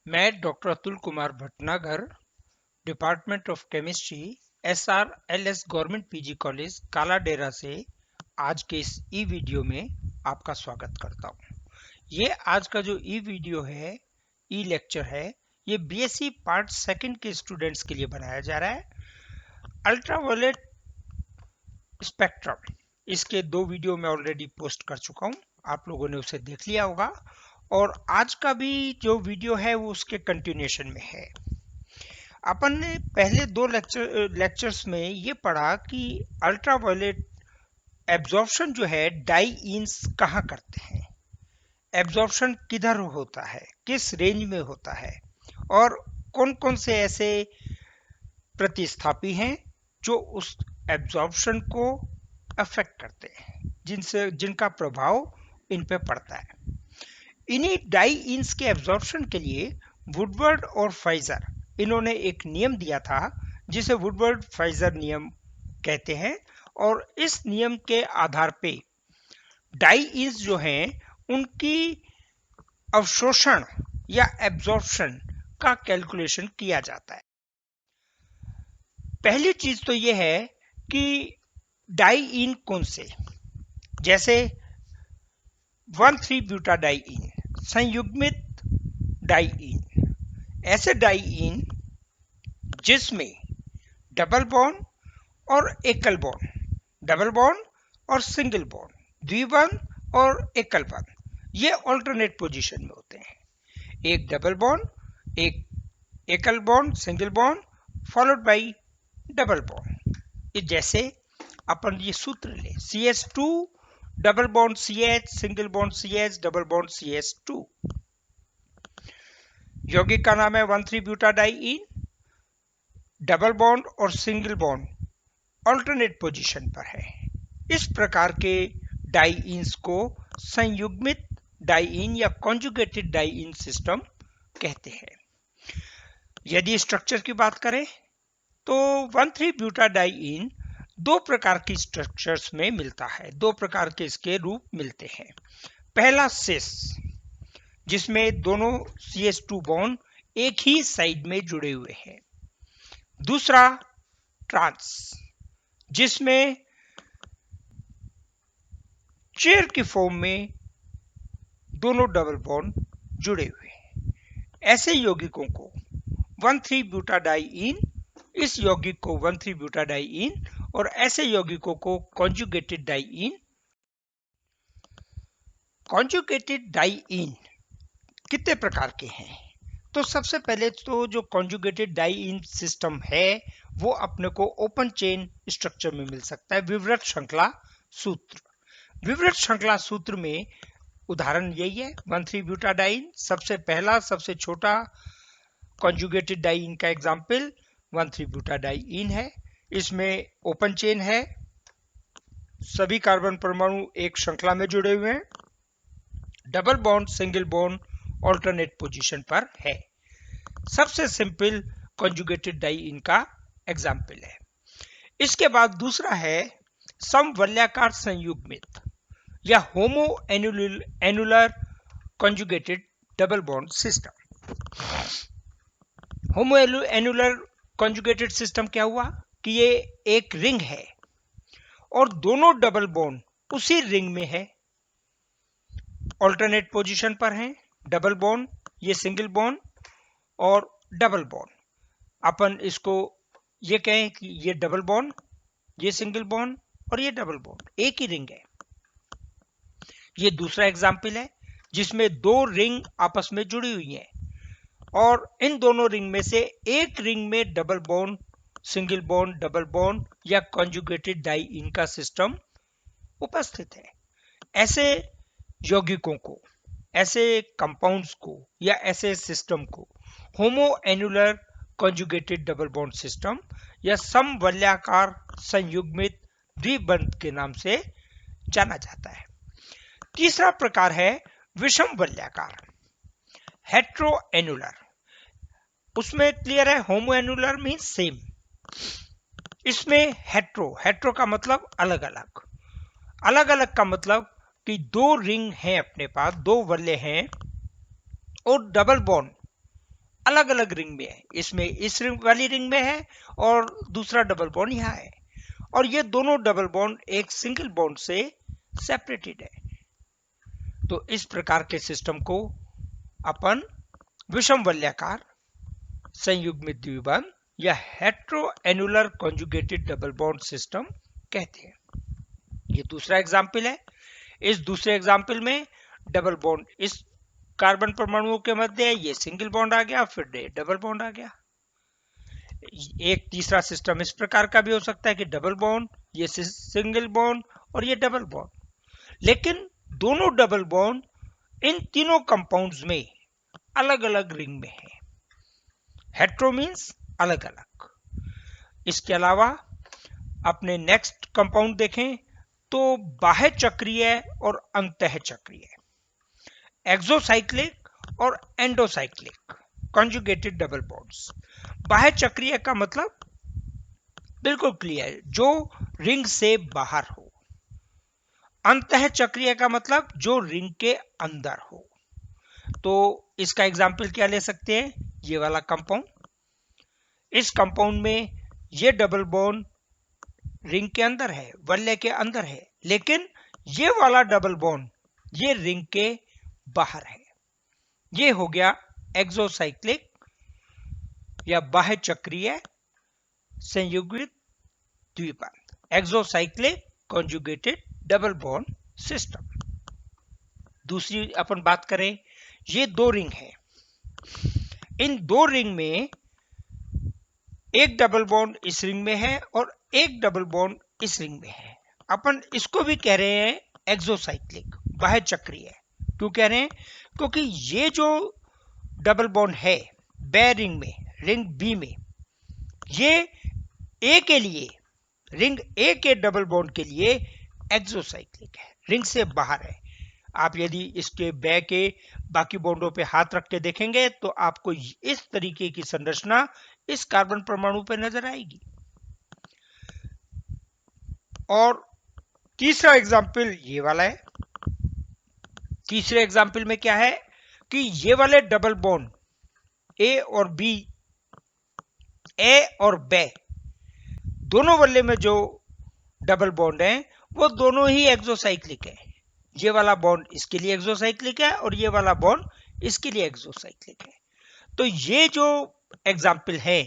मैं doctor Atul Kumar Bhatnagar, department of chemistry, SRLS government PG college Kaladera से आज के इस ई वीडियो में आपका स्वागत करता हूँ। ये आज का जो ई वीडियो है, ई लेक्चर है, ये बीएससी पार्ट सेकंड के स्टूडेंट्स के लिए बनाया जा रहा है। अल्ट्रावायलेट स्पेक्ट्रम, इसके 2 वीडियो मैं ऑलरेडी पोस्ट कर चुका हूँ, आप लोगों ने उसे देख लिया होगा। और आज का भी जो वीडियो है वो उसके कंटिन्यूएशन में है। अपन ने पहले 2 लेक्चर्स में ये पढ़ा कि अल्ट्रावायलेट एब्जॉर्प्शन जो है डाईईन्स कहाँ करते हैं, एब्जॉर्प्शन किधर होता है, किस रेंज में होता है, और कौन कौन से ऐसे प्रतिस्थापी हैं जो उस एब्जॉर्प्शन को अफेक्ट करते हैं, जिनका प्रभाव इन पे पड़ता है। इन्हीं डाईईन्स के एब्जॉर्प्शन के लिए वुडवर्ड और फाइजर, इन्होंने एक नियम दिया था जिसे वुडवर्ड फाइजर नियम कहते हैं। और इस नियम के आधार पे डाईईन्स जो हैं उनकी अवशोषण या एब्जॉर्प्शन का कैलकुलेशन किया जाता है। पहली चीज तो यह है कि डाईईन कौन से, जैसे 1,3-ब्यूटाडाईईन, संयुग्मित डाईईन, ऐसे डाईईन जिसमें डबल बॉन्ड और एकल बॉन्ड, डबल बॉन्ड और सिंगल बॉन्ड, द्विबंध और एकल बंध, ये ऑल्टरनेट पोजीशन में होते हैं। एक डबल बॉन्ड, एक एकल bond single bond followed by double bond. ये जैसे अपन ये सूत्र ले, CH2 double bond CH, single bond CH, double bond CH2। यौगिक का नाम है 1,3-ब्यूटाडाईईन। डबल बॉन्ड और सिंगल बॉन्ड ऑल्टरनेट पोजीशन पर है। इस प्रकार के डाईईन्स को संयुग्मित डाईईन या कॉन्जुगेटेड डाईईन सिस्टम कहते हैं। यदि स्ट्रक्चर की बात करें तो 1,3-ब्यूटाडाईईन 2 प्रकार की स्ट्रक्चर्स में मिलता है, 2 प्रकार के इसके रूप मिलते हैं। पहला सिस, जिसमें दोनों CH2 बॉन्ड एक ही साइड में जुड़े हुए हैं। दूसरा ट्रांस, जिसमें चेयर की फॉर्म में दोनों डबल बॉन्ड जुड़े हुए हैं। ऐसे यौगिकों को 1,3-ब्यूटाडाईईन, इस यौगिक को 1,3-ब्यूटाडाईईन, और ऐसे यौगिकों को कॉन्जुगेटेड डाईईन। कॉन्जुगेटेड डाईईन कितने प्रकार के हैं? तो सबसे पहले तो जो कॉन्जुगेटेड डाईईन सिस्टम है वो अपने को ओपन चेन स्ट्रक्चर में मिल सकता है, विवृत श्रृंखला सूत्र। विवृत श्रृंखला सूत्र में उदाहरण यही है 1,3-ब्यूटाडाईन, सबसे पहला सबसे छोटा कॉन्जुगेटेड डाईईन का एग्जाम्पल 1,3-ब्यूटाडाईन है। इसमें ओपन चेन है, सभी कार्बन परमाणु एक श्रृंखला में जुड़े हुए हैं, double bond single bond alternate position पर है। सबसे सिंपल कॉन्जुगेटेड डाईईन का एग्जाम्पल है। इसके बाद दूसरा है समवलयाकार संयुग्मित या homo annular conjugated double bond system. Homo annular conjugated system क्या हुआ कि ये एक रिंग है और दोनों डबल बॉन्ड उसी रिंग में है, ऑल्टरनेट पोजीशन पर हैं। डबल बॉन्ड, ये सिंगल बॉन्ड और डबल बॉन्ड, अपन इसको ये कहें कि ये डबल बॉन्ड, ये सिंगल बॉन्ड और ये डबल बॉन्ड, एक ही रिंग है। ये दूसरा एग्जाम्पल है जिसमें 2 रिंग आपस में जुड़ी हुई हैं और इन दोनों रिंग में से एक रिंग में double bond, single bond, double bond या कॉन्जुगेटेड डाईईन का सिस्टम उपस्थित है। ऐसे यौगिकों को, ऐसे कंपाउंड्स को या ऐसे सिस्टम को homo annular conjugated double bond system या समवलयाकार संयुग्मित द्विबंध के नाम से जाना जाता है। तीसरा प्रकार है विषम वलयाकार, हेट्रो एनुलर। उसमें क्लियर है, होमो एनुलर मीन्स सेम, इसमें हेट्रो का मतलब अलग अलग, अलग अलग का मतलब कि 2 रिंग हैं अपने पास, 2 वलय हैं और डबल बॉन्ड अलग अलग रिंग में है, इसमें इस रिंग वाली रिंग में है और दूसरा डबल बॉन्ड यहाँ है, और ये दोनों डबल बॉन्ड एक सिंगल बॉन्ड से सेपरेटेड है। तो इस प्रकार के सिस्टम को अपन विषम वलयाकार संयुग्मित द्विबंध या hetero annular conjugated double bond system कहते हैं। ये दूसरा एग्जाम्पल है। इस दूसरे एग्जाम्पल में डबल बॉन्ड इस कार्बन परमाणुओं के मध्य है, ये सिंगल बॉन्ड आ गया, फिर डबल बॉन्ड आ गया। एक तीसरा सिस्टम इस प्रकार का भी हो सकता है कि डबल बॉन्ड, ये सिंगल बॉन्ड और ये डबल बॉन्ड, लेकिन दोनों डबल बॉन्ड इन तीनों कंपाउंड्स में अलग अलग रिंग में है। हेट्रो मींस अलग अलग। इसके अलावा अपने नेक्स्ट कंपाउंड देखें तो बाह्य चक्रीय और अंतः चक्रीय, एक्सोसाइक्लिक और एंडोसाइक्लिक कॉन्जुगेटेड डबल बॉन्ड्स। बाह्य चक्रीय का मतलब बिल्कुल क्लियर, जो रिंग से बाहर हो। अंतः चक्रीय का मतलब जो रिंग के अंदर हो। तो इसका एग्जाम्पल क्या ले सकते हैं, ये वाला कंपाउंड। इस कंपाउंड में ये डबल बॉन्ड रिंग के अंदर है, वलय के अंदर है, लेकिन ये वाला डबल बॉन्ड ये रिंग के बाहर है। ये हो गया एक्सोसाइक्लिक या बाह्य चक्रीय संयुग्मित द्विबंध, exocyclic conjugated double bond system. दूसरी अपन बात करें, ये दो रिंग है। इन दो रिंग में एक डबल बॉन्ड इस रिंग में है और एक डबल बॉन्ड इस रिंग में है। अपन इसको भी कह रहे हैं एक्सोसाइक्लिक, बाह्य चक्रीय। क्यों कह रहे हैं, क्योंकि ये जो डबल बॉन्ड है बे रिंग में, रिंग बी में, ये ए के लिए, रिंग ए के डबल बॉन्ड के लिए एक्सोसाइक्लिक है, रिंग से बाहर है। आप यदि इसके बे के बाकी बॉन्डों पे हाथ रख के देखेंगे तो आपको इस तरीके की संरचना इस कार्बन परमाणु पे नजर आएगी। और तीसरा एग्जाम्पल ये वाला है। तीसरे एग्जाम्पल में क्या है कि ये वाले डबल बॉन्ड ए और बी, ए और बे, दोनों वल्ले में जो डबल बॉन्ड है वो दोनों ही एक्सोसाइक्लिक है। ये वाला बॉन्ड इसके लिए एक्सोसाइक्लिक है और ये वाला बॉन्ड इसके लिए एक्सोसाइक्लिक है। तो ये जो एग्जाम्पल है,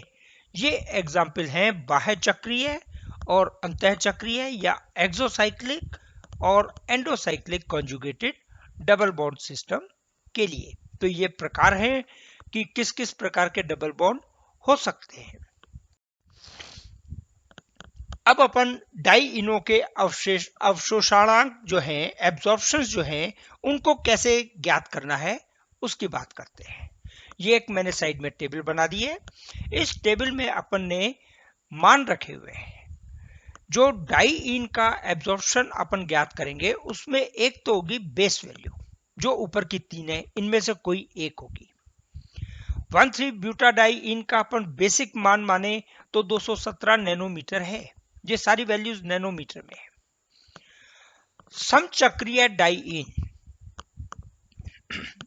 ये एग्जाम्पल है बाह्य चक्रीय और अंतः चक्रीय या एक्सोसाइक्लिक और एंडोसाइक्लिक कॉन्जुगेटेड डबल बॉन्ड सिस्टम के लिए। तो ये प्रकार हैं कि किस किस प्रकार के डबल बॉन्ड हो सकते हैं। अब अपन डाई इनो के अवशोषणांक जो हैं, एब्जॉर्प्शंस जो हैं, उनको कैसे ज्ञात करना है उसकी बात करते हैं। ये एक मैंने साइड में टेबल बना दी है। इस टेबल में अपन ने मान रखे हुए हैं। जो डाई इन का एब्जॉर्प्शन अपन ज्ञात करेंगे उसमें एक तो होगी बेस वैल्यू, जो ऊपर की तीन है, इनमें से कोई एक होगी। 1,3 ब्यूटाडाई इन का अपन बेसिक मान माने तो 217 नैनोमीटर है। ये सारी वैल्यूज नैनोमीटर में है। समचक्रीय डाई इन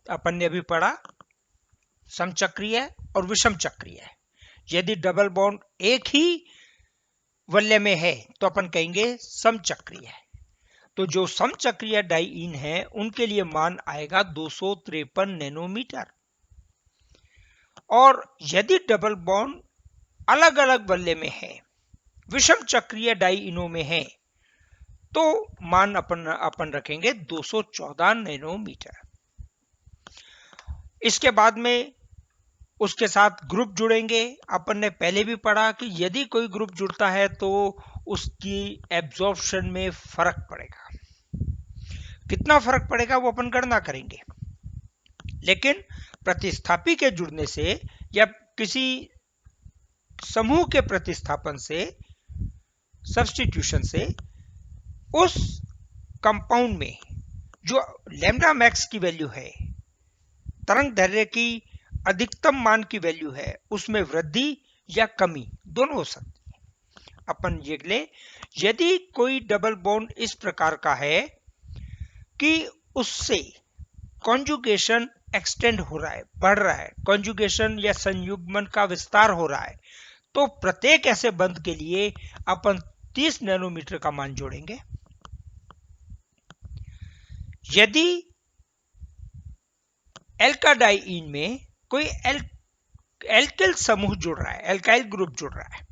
अपन ने अभी पढ़ा, समचक्रीय और विषम चक्रीय। यदि डबल बॉन्ड एक ही वलय में है तो अपन कहेंगे समचक्रीय। तो जो समचक्रीय डाई इन है उनके लिए मान आएगा 253 नैनोमीटर। और यदि डबल बॉन्ड अलग अलग वलय में है, विषम चक्रीय डाई इनों में है, तो मान अपन रखेंगे 214 नैनोमीटर। इसके बाद में उसके साथ ग्रुप जुड़ेंगे। अपन ने पहले भी पढ़ा कि यदि कोई ग्रुप जुड़ता है तो उसकी एब्जॉर्प्शन में फर्क पड़ेगा। कितना फर्क पड़ेगा वो अपन गणना करेंगे, लेकिन प्रतिस्थापी के जुड़ने से या किसी समूह के प्रतिस्थापन से, सब्स्टिट्यूशन से, उस कंपाउंड में जो लैम्डा मैक्स की वैल्यू है, तरंग दैर्ध्य की अधिकतम मान की वैल्यू है, उसमें वृद्धि या कमी दोनों हो सकती है। अपन ये ले, यदि कोई डबल बॉन्ड इस प्रकार का है कि उससे कॉन्जुगेशन एक्सटेंड हो रहा है, बढ़ रहा है, कॉन्जुगेशन या संयुग्मन का विस्तार हो रहा है, तो प्रत्येक ऐसे बंध के लिए अपन 30 नैनोमीटर का मान जोड़ेंगे। यदि एल्काडाइइन में कोई एल्किल समूह जुड़ रहा है, एल्काइल ग्रुप जुड़ रहा है,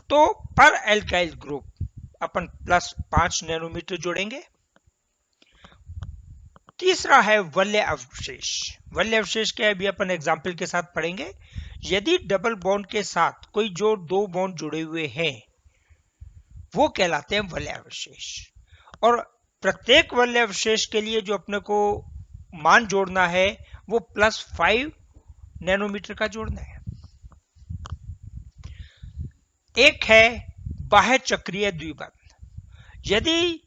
तो पर एल्काइल ग्रुप अपन +5 नैनोमीटर जोड़ेंगे। तीसरा है वलय अवशेष। वलय अवशेष क्या है अभी अपन एग्जाम्पल के साथ पढ़ेंगे। यदि डबल बॉन्ड के साथ कोई जो 2 बॉन्ड जुड़े हुए हैं वो कहलाते हैं वलय अवशेष, और प्रत्येक वलय अवशेष के लिए जो अपने को मान जोड़ना है वो +5 नैनोमीटर का जोड़ना है। एक है बाह्य चक्रीय द्विबंध। यदि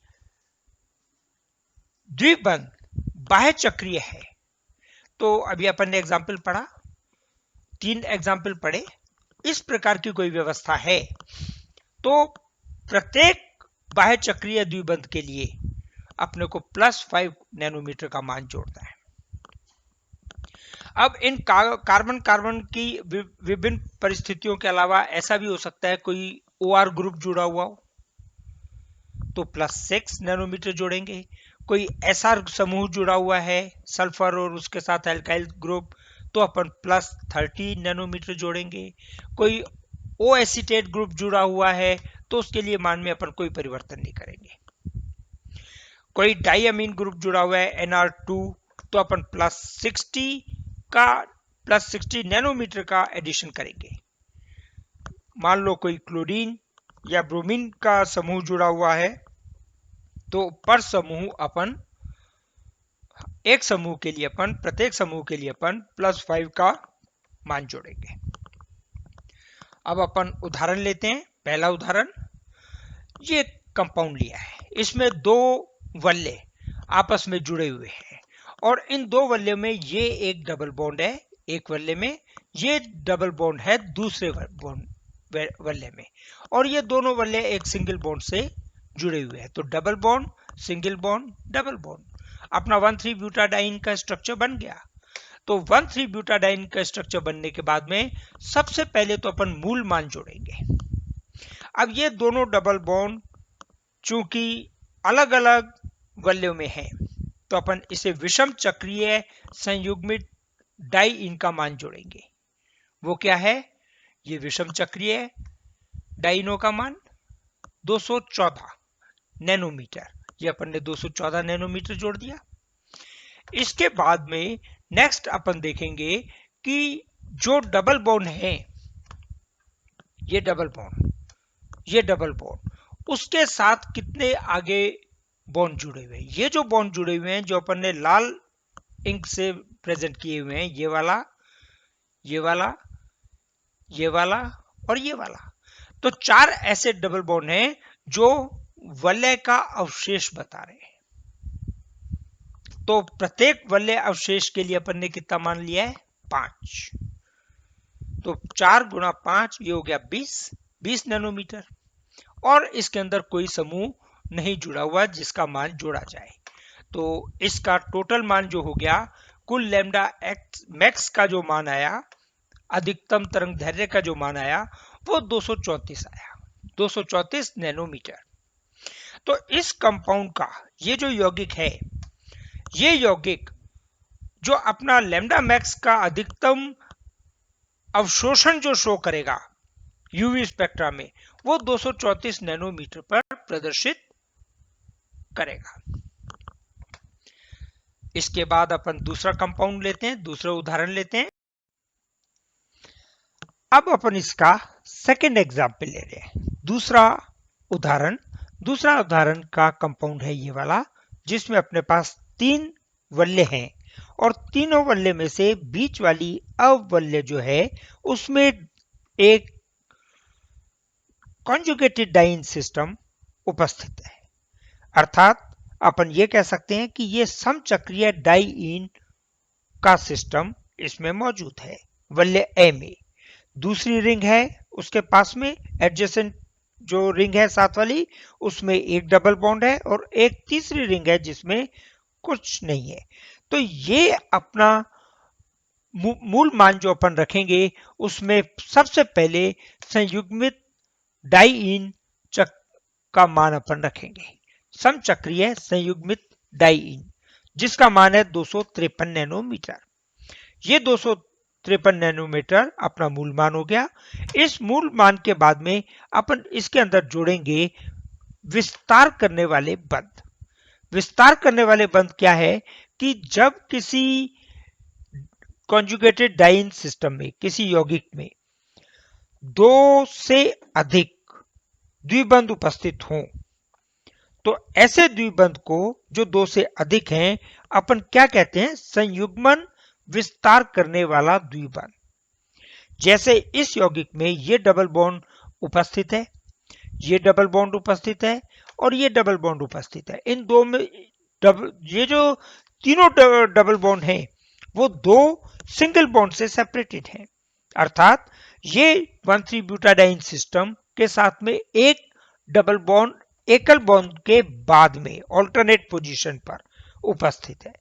द्विबंध बाह्य चक्रीय है, तो अभी अपन ने एग्जाम्पल पढ़ा, 3 एग्जाम्पल पढ़े, इस प्रकार की कोई व्यवस्था है तो प्रत्येक बाह्य चक्रीय द्विबंध के लिए अपने को +5 नैनोमीटर का मान जोड़ना है। अब इन कार्बन कार्बन की विभिन्न परिस्थितियों के अलावा ऐसा भी हो सकता है कोई OR ग्रुप जुड़ा हुआ हो, तो +6 नैनोमीटर जोड़ेंगे। कोई SR समूह जुड़ा हुआ है, सल्फर और उसके साथ एल्काइल ग्रुप, तो अपन +30 नैनोमीटर जोड़ेंगे। कोई O एसीटेट ग्रुप जुड़ा हुआ है तो उसके लिए मान में अपन कोई परिवर्तन नहीं करेंगे। कोई डाइअमीन ग्रुप जुड़ा हुआ है NR2, तो अपन +60 नैनोमीटर का एडिशन करेंगे। मान लो कोई क्लोरीन या ब्रोमीन का समूह जुड़ा हुआ है, तो पर समूह अपन एक समूह के लिए अपन प्रत्येक समूह के लिए अपन +5 का मान जोड़ेंगे। अब अपन उदाहरण लेते हैं। पहला उदाहरण, ये कंपाउंड लिया है, इसमें 2 वल्ले आपस में जुड़े हुए हैं और इन 2 वल्ले में ये एक डबल बॉन्ड है एक वल्ले में, ये डबल बॉन्ड है दूसरे वल्ले में, और ये दोनों वल्ले एक सिंगल बॉन्ड से जुड़े हुए हैं। तो double bond, single bond, double bond, अपना 1,3-ब्यूटाडाइन का स्ट्रक्चर बन गया। तो 1,3-ब्यूटाडाइन का स्ट्रक्चर बनने के बाद में सबसे पहले तो अपन मूल मान जोड़ेंगे। अब ये दोनों डबल बॉन्ड चूंकि अलग अलग वल्यों में है, तो अपन इसे विषम चक्रीय संयुग्मित डाइइन का मान जोड़ेंगे। वो क्या है? ये विषम चक्रीय डाइनों का मान 214 नैनोमीटर, ये अपन ने 214 नैनोमीटर जोड़ दिया। इसके बाद में नेक्स्ट अपन देखेंगे कि जो डबल बॉन्ड है, ये डबल बॉन्ड, उसके साथ कितने आगे बॉन्ड जुड़े हुए हैं। ये जो बॉन्ड जुड़े हुए हैं, जो अपन ने लाल इंक से प्रेजेंट किए हुए हैं, ये वाला, ये वाला, ये वाला और ये वाला, तो 4 ऐसे डबल बॉन्ड हैं जो वलय का अवशेष बता रहे हैं। तो प्रत्येक वलय अवशेष के लिए अपन ने कितना मान लिया है? 5। तो 4 × 5 ये हो गया 20 नैनोमीटर, और इसके अंदर कोई समूह नहीं जुड़ा हुआ जिसका मान जोड़ा जाए। तो इसका टोटल मान जो हो गया, कुल लैम्डा एक्स मैक्स का जो मान आया, अधिकतम तरंग दैर्ध्य का जो मान आया, वो 234 आया, 234 नैनोमीटर। तो इस कंपाउंड का ये जो यौगिक है, ये यौगिक जो अपना लैम्डा मैक्स का अधिकतम अवशोषण जो शो करेगा यूवी स्पेक्ट्रा में, वो 234 नैनोमीटर पर प्रदर्शित करेगा। इसके बाद अपन दूसरा कंपाउंड लेते हैं, दूसरा उदाहरण लेते हैं। अब अपन इसका सेकेंड एग्जाम्पल ले रहे हैं। दूसरा उदाहरण का कंपाउंड है ये वाला, जिसमें अपने पास 3 वल्ले हैं और तीनों वल्ले में से बीच वाली अवल्य जो है उसमें एक कॉन्जुगेटेड डाइइन सिस्टम उपस्थित है। अर्थात अपन ये कह सकते हैं कि ये समचक्रीय डाइइन का सिस्टम इसमें मौजूद है। वल्य ए में दूसरी रिंग है, उसके पास में एडजेसेंट जो रिंग है साथ वाली, उसमें एक डबल बॉन्ड है और एक तीसरी रिंग है जिसमें कुछ नहीं है। तो ये अपना मूल मान जो अपन रखेंगे उसमें सबसे पहले संयुग्मित डाइईन का मान अपन रखेंगे, समचक्रीय संयुग्मित डाइईन, जिसका मान है 253 नैनोमीटर। ये 253 नैनोमीटर अपना मूल मान हो गया। इस मूल मान के बाद में अपन इसके अंदर जोड़ेंगे विस्तार करने वाले बंध। विस्तार करने वाले बंध क्या है कि जब किसी कॉन्जुगेटेड डाइईन सिस्टम में, किसी यौगिक में 2 से अधिक द्विबंध उपस्थित हों, तो ऐसे द्विबंध को जो 2 से अधिक हैं अपन क्या कहते हैं, संयुग्मन विस्तार करने वाला द्विबंध। जैसे इस यौगिक में ये डबल बॉन्ड उपस्थित है, ये डबल बॉन्ड उपस्थित है और ये डबल बॉन्ड उपस्थित है। इन दो में ये जो तीनों डबल बॉन्ड हैं वो 2 सिंगल बॉन्ड से सेपरेटेड हैं, अर्थात ये 1,3 ब्यूटाडाइन सिस्टम के साथ में एक डबल बॉन्ड एकल बॉन्ड के बाद में ऑल्टरनेट पोजीशन पर उपस्थित है।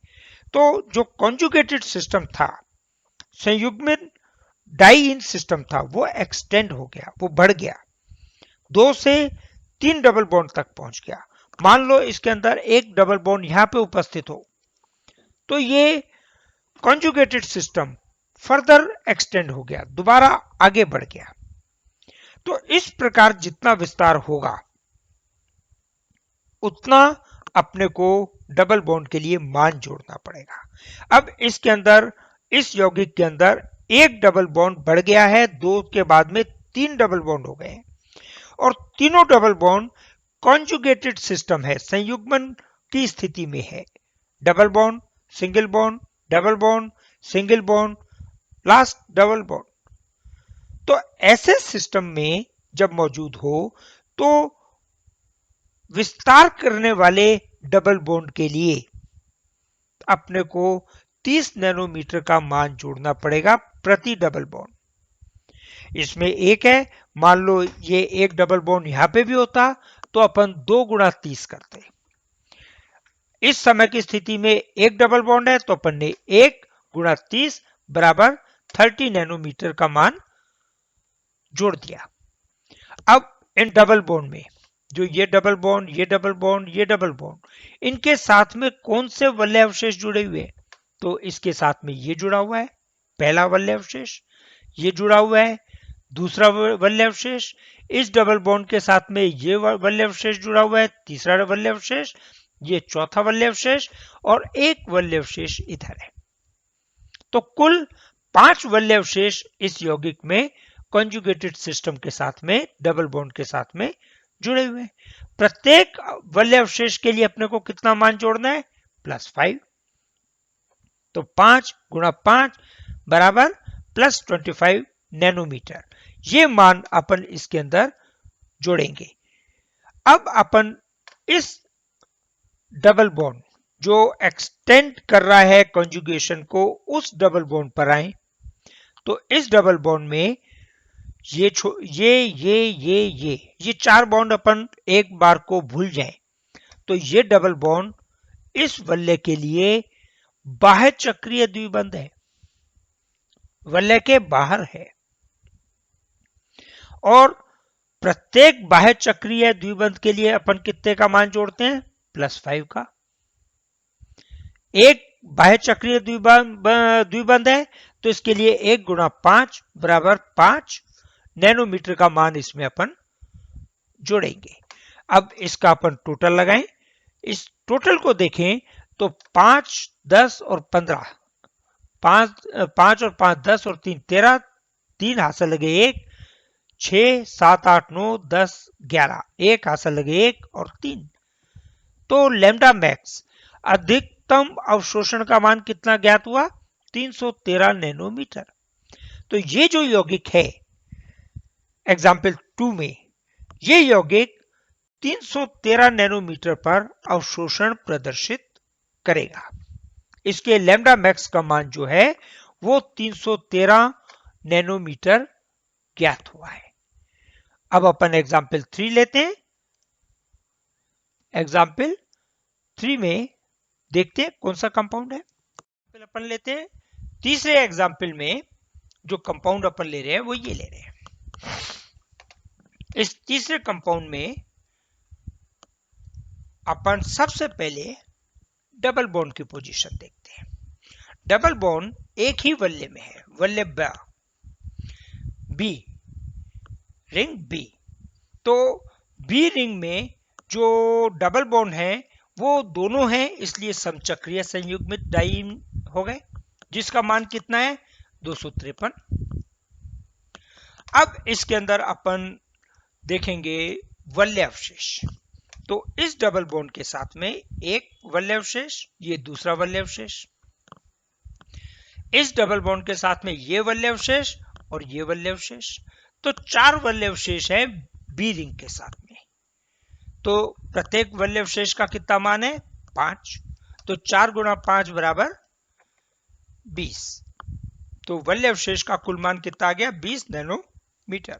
तो जो कॉन्जुगेटेड सिस्टम था, संयुग्मित डाइईन सिस्टम था, वो एक्सटेंड हो गया, वो बढ़ गया, 2 से 3 डबल बॉन्ड तक पहुंच गया। मान लो इसके अंदर एक डबल बॉन्ड यहां पे उपस्थित हो, तो ये कॉन्जुगेटेड सिस्टम फर्दर एक्सटेंड हो गया, दोबारा आगे बढ़ गया। तो इस प्रकार जितना विस्तार होगा उतना अपने को डबल बॉन्ड के लिए मान जोड़ना पड़ेगा। अब इसके अंदर, इस यौगिक के अंदर एक डबल बॉन्ड बढ़ गया है, 2 के बाद में 3 डबल बॉन्ड हो गए हैं और तीनों डबल बॉन्ड कॉन्जुगेटेड सिस्टम है, संयुग्मन की स्थिति में है। Double bond, single bond, double bond, single bond, last double bond. तो ऐसे सिस्टम में जब मौजूद हो तो विस्तार करने वाले डबल बॉन्ड के लिए अपने को 30 नैनोमीटर का मान जोड़ना पड़ेगा प्रति डबल बॉन्ड। इसमें एक है, मान लो ये एक डबल बॉन्ड यहां पे भी होता तो अपन 2 गुणा 30 करते। इस समय की स्थिति में एक डबल बॉन्ड है तो अपन ने 1 गुणा 30 बराबर 30 नैनोमीटर का मान जोड़ दिया। अब इन डबल बॉन्ड में जो ये डबल बॉन्ड, ये डबल बॉन्ड, ये डबल बॉन्ड, इनके साथ में कौन से वलय अवशेष जुड़े हुए हैं, तो इसके साथ में ये जुड़ा हुआ है पहला वलय अवशेष, ये जुड़ा हुआ है दूसरा वलय अवशेष, इस डबल बॉन्ड के साथ में ये वलय अवशेष जुड़ा हुआ है तीसरा वलय अवशेष, ये चौथा वलय अवशेष और एक वलय अवशेष इधर है। तो कुल 5 वलय अवशेष इस यौगिक में कॉन्जुगेटेड सिस्टम के साथ में डबल बॉन्ड के साथ में जुड़े हुए हैं। प्रत्येक वलय अवशेष के लिए अपने को कितना मान जोड़ना है, +5। तो 5 गुणा 5 बराबर +25 नैनोमीटर, ये मान अपन इसके अंदर जोड़ेंगे। अब अपन इस डबल बॉन्ड जो एक्सटेंड कर रहा है कॉन्जुगेशन को, उस डबल बॉन्ड पर आए। तो इस डबल बॉन्ड में ये 4 बॉन्ड अपन एक बार को भूल जाएं, तो ये डबल बॉन्ड इस वलय के लिए बाह्य चक्रीय द्विबंध है, वलय के बाहर है। और प्रत्येक बाह्य चक्रीय द्विबंध के लिए अपन कितने का मान जोड़ते हैं, +5 का। एक बाह्य चक्रीय द्विबंध है तो इसके लिए 1 गुणा 5 बराबर 5 नैनोमीटर का मान इसमें अपन जोड़ेंगे। अब इसका अपन टोटल लगाएं, इस टोटल को देखें तो 5, 10 और 15, 5 और 5 10 और 3 13, 3 हासिल लगे 1, 6, 7, 8, 9, 10, 11, 1 हासिल लगे 1 और 3। तो लैम्डा मैक्स अधिकतम अवशोषण का मान कितना ज्ञात हुआ, 313 नैनोमीटर। तो ये जो यौगिक है एग्जाम्पल 2 में, ये यौगिक 313 नैनोमीटर पर अवशोषण प्रदर्शित करेगा। इसके लैम्डा मैक्स का मान जो है वो 313 नैनोमीटर ज्ञात हुआ है। अब अपन एग्जाम्पल 3 लेते हैं। एग्जाम्पल 3 में देखते हैं कौन सा कंपाउंड है। एग्जाम्पल अपन लेते हैं। तीसरे एग्जाम्पल में जो कंपाउंड अपन ले रहे हैं वो ये ले रहे हैं। इस तीसरे कंपाउंड में अपन सबसे पहले डबल बॉन्ड की पोजीशन देखते हैं। डबल बॉन्ड एक ही वल्ले में है, वल्ले बी, रिंग बी। तो बी रिंग में जो डबल बॉन्ड है वो दोनों हैं, इसलिए समचक्रीय संयुग्मित डाइईन हो गए, जिसका मान कितना है 253। अब इसके अंदर अपन देखेंगे वल्य अवशेष। तो इस डबल बॉन्ड के साथ में एक वल्य अवशेष, ये दूसरा वल्य अवशेष, इस डबल बॉन्ड के साथ में ये वल्य अवशेष और ये वल्य अवशेष। तो 4 वल्य अवशेष है बी रिंग के साथ में। तो प्रत्येक वल्य अवशेष का कितना मान है 5। तो 4 गुणा 5 बराबर 20। तो वल्य अवशेष का कुल मान कितना आ गया 20 नैनोमीटर।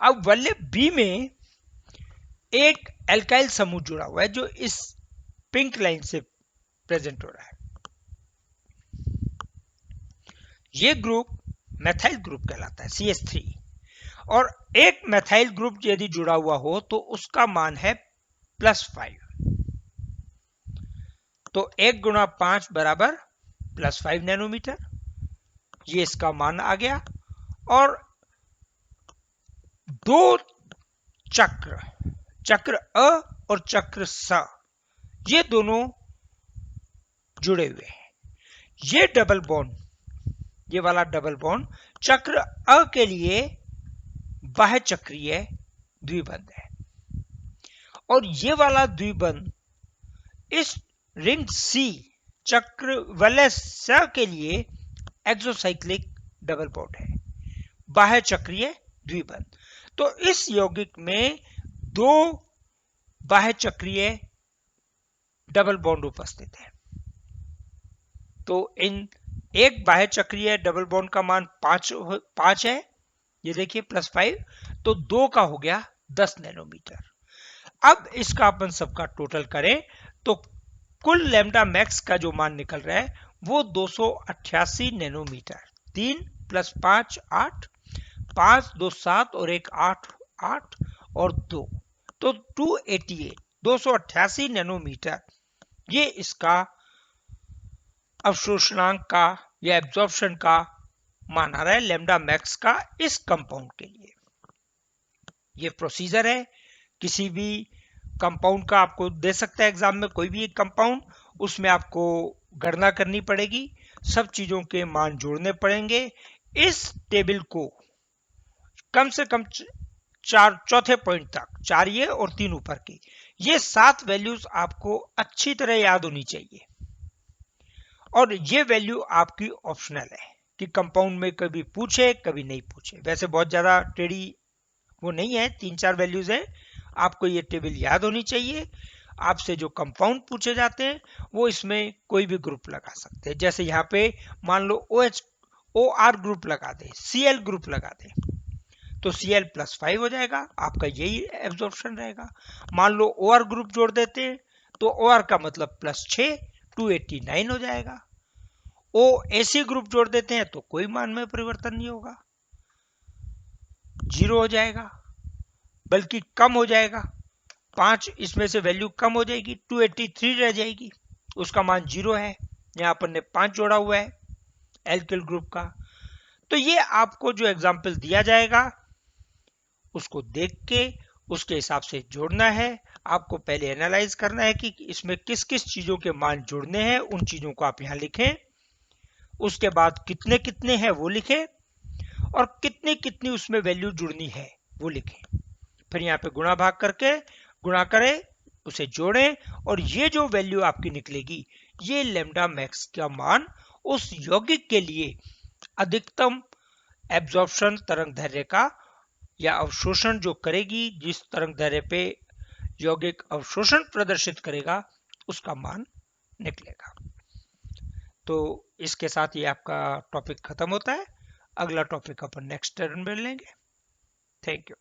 अब वल्य बी में एक एल्काइल समूह जुड़ा हुआ है जो इस पिंक लाइन से प्रेजेंट हो रहा है। ये ग्रुप मैथाइल ग्रुप कहलाता है, CH3। और एक मैथाइल ग्रुप यदि जुड़ा हुआ हो तो उसका मान है +5। तो 1 गुणा 5 बराबर +5 नैनोमीटर, ये इसका मान आ गया। और दो चक्र, चक्र अ और चक्र स, ये दोनों जुड़े हुए हैं। ये डबल बॉन्ड, ये वाला डबल बॉन्ड चक्र अ के लिए बाह्य चक्रीय द्विबंध है, और ये वाला द्विबंध इस रिंग सी चक्र वलय स के लिए एक्सोसाइक्लिक डबल बॉन्ड है, बाह्य चक्रीय द्विबंध। तो इस यौगिक में 2 बाह्य चक्रीय डबल बॉन्ड उपस्थित है। तो इन एक बाह्य चक्रीय डबल बॉन्ड का मान 5 है, ये देखिए +5। तो 2 का हो गया 10 नैनोमीटर। अब इसका अपन सबका टोटल करें तो कुल लैम्डा मैक्स का जो मान निकल रहा है वो 288 नैनोमीटर। 3 + 5 8, 5 2 7 और 1 8, 8 और 2, तो 288 नैनोमीटर ये इसका अवशोषणांक का या एब्जॉर्प्शन का मान आ रहा है लैम्डा मैक्स का इस कंपाउंड के लिए। ये प्रोसीजर है, किसी भी कंपाउंड का आपको दे सकता है एग्जाम में, कोई भी एक कंपाउंड, उसमें आपको गणना करनी पड़ेगी, सब चीजों के मान जोड़ने पड़ेंगे। इस टेबल को कम से कम 4 चौथे पॉइंट तक, 4 ये और 3 ऊपर की, ये 7 वैल्यूज आपको अच्छी तरह याद होनी चाहिए। और ये वैल्यू आपकी ऑप्शनल है कि कंपाउंड में कभी पूछे कभी नहीं पूछे, वैसे बहुत ज्यादा टेढ़ी वो नहीं है, 3-4 वैल्यूज है। आपको ये टेबल याद होनी चाहिए। आपसे जो कंपाउंड पूछे जाते हैं वो इसमें कोई भी ग्रुप लगा सकते हैं। जैसे यहाँ पे मान लो OR ग्रुप लगा दे, Cl ग्रुप लगा दे, तो Cl +5 हो जाएगा, आपका यही एब्जॉर्प्शन रहेगा। मान लो OR ग्रुप जोड़ देते हैं तो OR का मतलब +6, 289 हो जाएगा। OAC ग्रुप जोड़ देते हैं तो कोई मान में परिवर्तन नहीं होगा, 0 हो जाएगा, बल्कि कम हो जाएगा। 5 इसमें से वैल्यू कम हो जाएगी, 283 रह जाएगी, उसका मान 0 है। यहां अपन ने 5 जोड़ा हुआ है एल्किल ग्रुप का। तो ये आपको जो एग्जाम्पल दिया जाएगा उसको देख के उसके हिसाब से जोड़ना है। आपको पहले एनालाइज करना है कि इसमें किस किस चीजों के मान जोड़ने हैं, उन चीजों को आप यहां लिखें। उसके बाद कितने कितने हैं वो लिखें, और कितनी कितनी उसमें वैल्यू जुड़नी है वो लिखें। फिर यहाँ पे गुणा भाग करके गुणा करें, उसे जोड़ें, और ये जो वैल्यू आपकी निकलेगी ये लैम्डा मैक्स का मान उस यौगिक के लिए अधिकतम एब्जॉर्प्शन तरंगदैर्घ्य का या अवशोषण जो करेगी, जिस तरंगदैर्घ्य पे यौगिक अवशोषण प्रदर्शित करेगा उसका मान निकलेगा। तो इसके साथ ये आपका टॉपिक खत्म होता है। अगला टॉपिक अपन नेक्स्ट टर्न में लेंगे। Thank you.